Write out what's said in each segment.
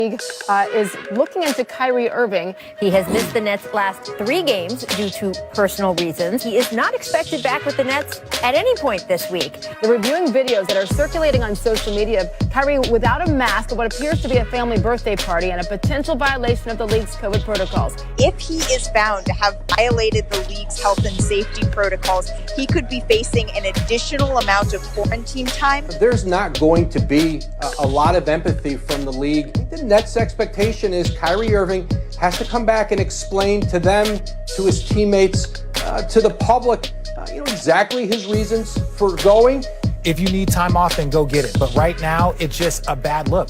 Is looking into Kyrie Irving. He has missed the Nets' last 3 games due to personal reasons. He is not expected back with the Nets at any point this week. They're reviewing videos that are circulating on social media of Kyrie without a mask at what appears to be a family birthday party and a potential violation of the league's COVID protocols. If he is found to have violated the league's health and safety protocols, he could be facing an additional amount of quarantine time. There's not going to be a lot of empathy from the league. The Nets' expectation is Kyrie Irving has to come back and explain to them, to his teammates, to the public, exactly his reasons for going. If you need time off, then go get it. But right now, it's just a bad look.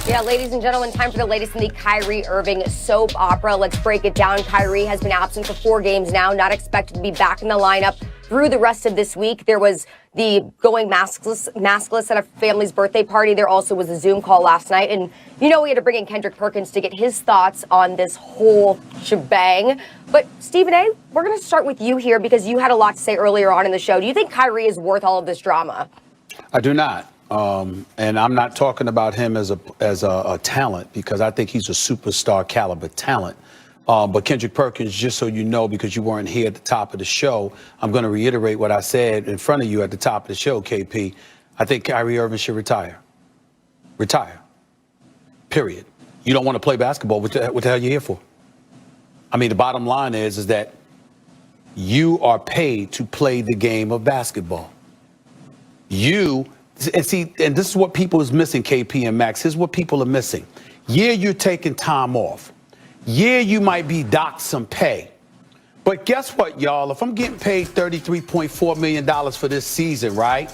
Yeah, ladies and gentlemen, time for the latest in the Kyrie Irving soap opera. Let's break it down. Kyrie has been absent for 4 games now, not expected to be back in the lineup through the rest of this week. There was the going maskless at a family's birthday party. There also was a Zoom call last night. And, we had to bring in Kendrick Perkins to get his thoughts on this whole shebang. But, Stephen A., we're going to start with you here because you had a lot to say earlier on in the show. Do you think Kyrie is worth all of this drama? I do not. And I'm not talking about him as a talent, because I think he's a superstar caliber talent. But Kendrick Perkins, just so you know, because you weren't here at the top of the show, I'm going to reiterate what I said in front of you at the top of the show, KP. I think Kyrie Irving should retire. Retire. Period. You don't want to play basketball. What the hell are you here for? I mean, the bottom line is that you are paid to play the game of basketball. And this is what people is missing, KP and Max. Here's what people are missing. Yeah, you're taking time off. Yeah, you might be docked some pay. But guess what, y'all? If I'm getting paid $33.4 million for this season, right,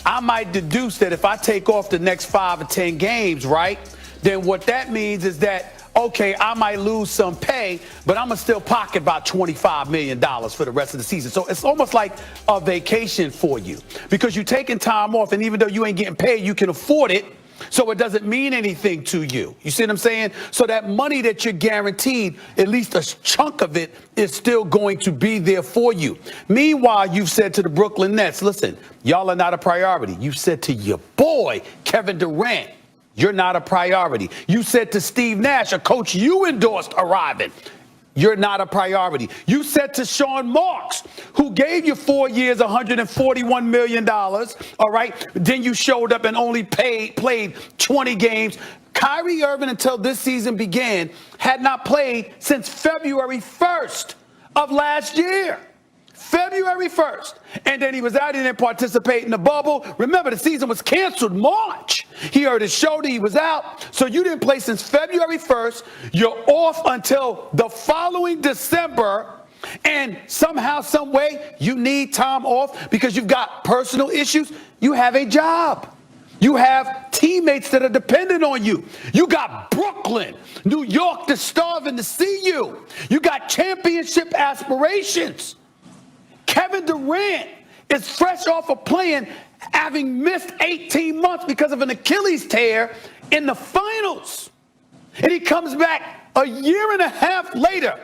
I might deduce that if I take off the next 5 or 10 games, right, then what that means is that, okay, I might lose some pay, but I'm going to still pocket about $25 million for the rest of the season. So it's almost like a vacation for you because you're taking time off, and even though you ain't getting paid, you can afford it. So it doesn't mean anything to you. You see what I'm saying? So that money that you're guaranteed, at least a chunk of it, is still going to be there for you. Meanwhile, you've said to the Brooklyn Nets, listen, y'all are not a priority. You said to your boy, Kevin Durant, you're not a priority. You said to Steve Nash, a coach you endorsed arriving, you're not a priority. You said to Sean Marks, who gave you 4 years, $141 million, all right? Then you showed up and only played 20 games. Kyrie Irving, until this season began, had not played since February 1st of last year. February 1st. And then he was out, he didn't participate in the bubble. Remember, the season was canceled March. He hurt his shoulder, he was out. So you didn't play since February 1st. You're off until the following December. And somehow, some way, you need time off because you've got personal issues. You have a job. You have teammates that are dependent on you. You got Brooklyn, New York that's starving to see you. You got championship aspirations. Kevin Durant is fresh off of playing, having missed 18 months because of an Achilles tear in the finals. And he comes back a year and a half later,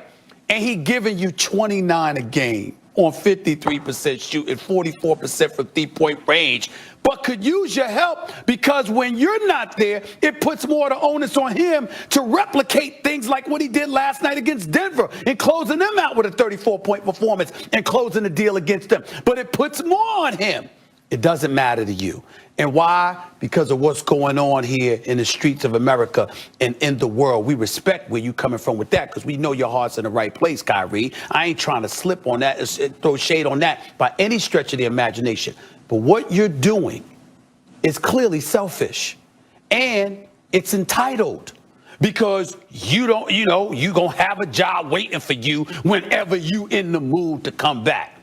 and he giving you 29 a game on 53% shooting, 44% from three-point range, but could use your help because when you're not there, it puts more of the onus on him to replicate things like what he did last night against Denver and closing them out with a 34-point performance and closing the deal against them. But it puts more on him. It doesn't matter to you. And why? Because of what's going on here in the streets of America and in the world. We respect where you're coming from with that because we know your heart's in the right place, Kyrie. I ain't trying to slip on that, throw shade on that by any stretch of the imagination. But what you're doing is clearly selfish and it's entitled because you don't, you're going to have a job waiting for you whenever you in the mood to come back.